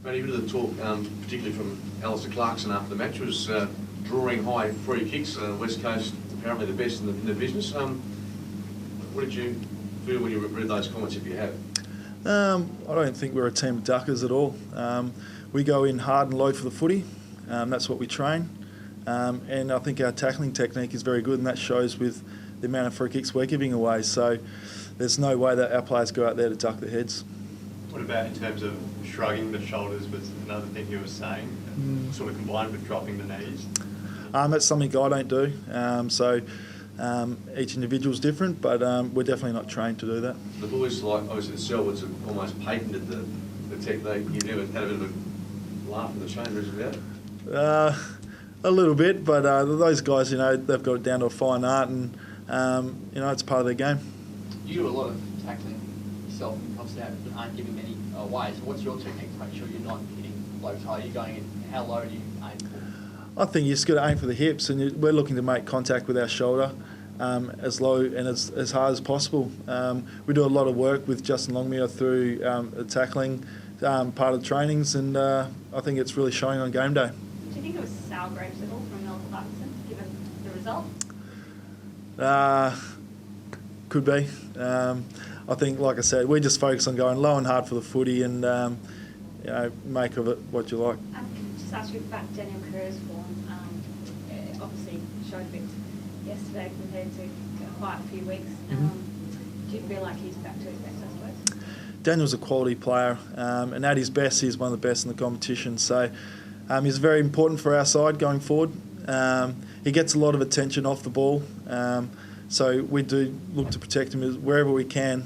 Matty, a bit of the talk, particularly from Alistair Clarkson after the match, was drawing high free kicks. West Coast apparently the best in the business. What did you feel when you read those comments, if you have? I don't think we're a team of duckers at all. We go in hard and low for the footy. That's what we train. And I think our tackling technique is very good, and that shows with the amount of free kicks we're giving away. So there's no way that our players go out there to duck their heads. What about in terms of shrugging the shoulders was another thing you were saying, sort of combined with dropping the knees? That's something I don't do. Each individual's different, but we're definitely not trained to do that. The boys, like obviously the Selwoods, have almost patented the technique. You've never had a bit of a laugh in the chambers about it? A little bit, but those guys, they've got it down to a fine art, and it's part of their game. You do a lot of tackling yourself and obviously aren't giving many away. So what's your technique to make sure you're not hitting low high? Are you going in? How low do you aim for? I think you just got to aim for the hips, and we're looking to make contact with our shoulder as low and as hard as possible. We do a lot of work with Justin Longmuir through the tackling part of the trainings, and I think it's really showing on game day. Do you think it was sour grapes at all from Mel Clarkson, given the result? Could be. I think, like I said, we just focus on going low and hard for the footy, and make of it what you like. Just ask you about Daniel Kerr's form. Obviously showed a bit yesterday compared to quite a few weeks. Do you feel like he's back to his best, I suppose? Daniel's a quality player, and at his best, he's one of the best in the competition. So he's very important for our side going forward. He gets a lot of attention off the ball, so we do look to protect him wherever we can.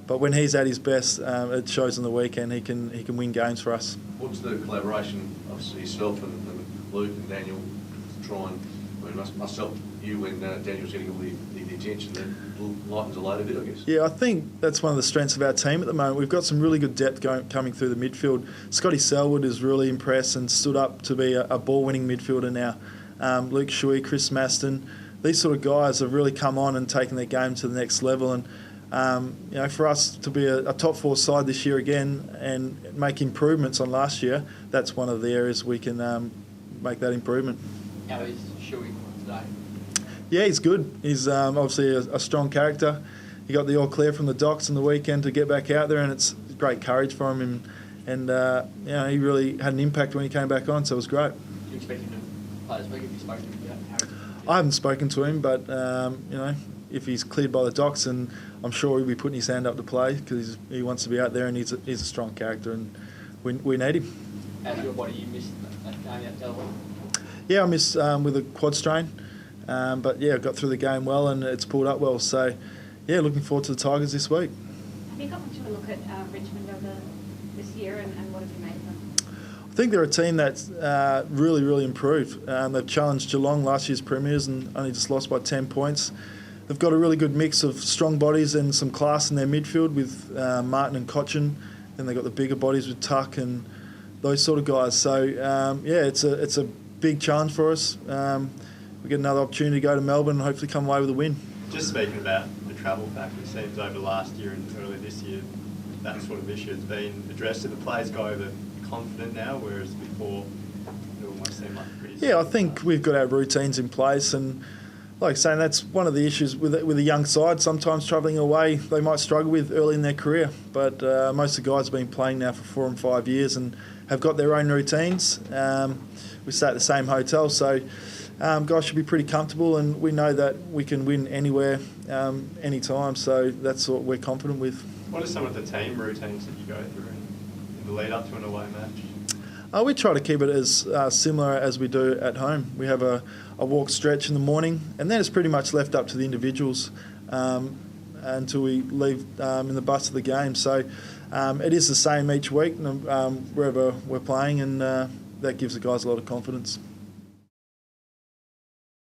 But when he's at his best, it shows on the weekend. He can win games for us. What's the collaboration, obviously yourself and Luke and Daniel, to try and, must help you when Daniel's getting all the attention, then lightens the load a bit, I guess? Yeah, I think that's one of the strengths of our team at the moment. We've got some really good depth coming through the midfield. Scotty Selwood has really impressed and stood up to be a ball-winning midfielder now. Luke Shuey, Chris Maston, these sort of guys have really come on and taken their game to the next level. And for us to be a top four side this year again and make improvements on last year, that's one of the areas we can make that improvement. How is Shuey today? Yeah, he's good. He's obviously a strong character. He got the all clear from the Docs on the weekend to get back out there, and it's great courage for him. And he really had an impact when he came back on, so it was great. Do you expect him to play this week? Have you spoken to him about how? I haven't spoken to him, but if he's cleared by the Docs, and I'm sure he'll be putting his hand up to play because he wants to be out there, and he's a strong character, and we need him. How's your body? You missed that game out the other one? Yeah, I missed with a quad strain, but yeah, I got through the game well, and it's pulled up well. So yeah, looking forward to the Tigers this week. Have you got much of a look at Richmond over this year, and what have you made of them? I think they're a team that's really, really improved. They've challenged Geelong, last year's premiers, and only just lost by 10 points. They've got a really good mix of strong bodies and some class in their midfield with Martin and Cochin. Then they've got the bigger bodies with Tuck and those sort of guys. So, it's a big challenge for us. We get another opportunity to go to Melbourne and hopefully come away with a win. Just speaking about the travel factor, it seems over last year and early this year, that sort of issue has been addressed. Do the players go over confident now, whereas before it almost seemed like pretty... Yeah, I think we've got our routines in place, and like saying, that's one of the issues with a young side. Sometimes travelling away, they might struggle with early in their career, but most of the guys have been playing now for 4 and 5 years and have got their own routines. We stay at the same hotel, so guys should be pretty comfortable, and we know that we can win anywhere, anytime, so that's what we're confident with. What are some of the team routines that you go through in the lead up to an away match? We try to keep it as similar as we do at home. We have a walk stretch in the morning, and then it's pretty much left up to the individuals until we leave in the bus of the game. So it is the same each week wherever we're playing, and that gives the guys a lot of confidence.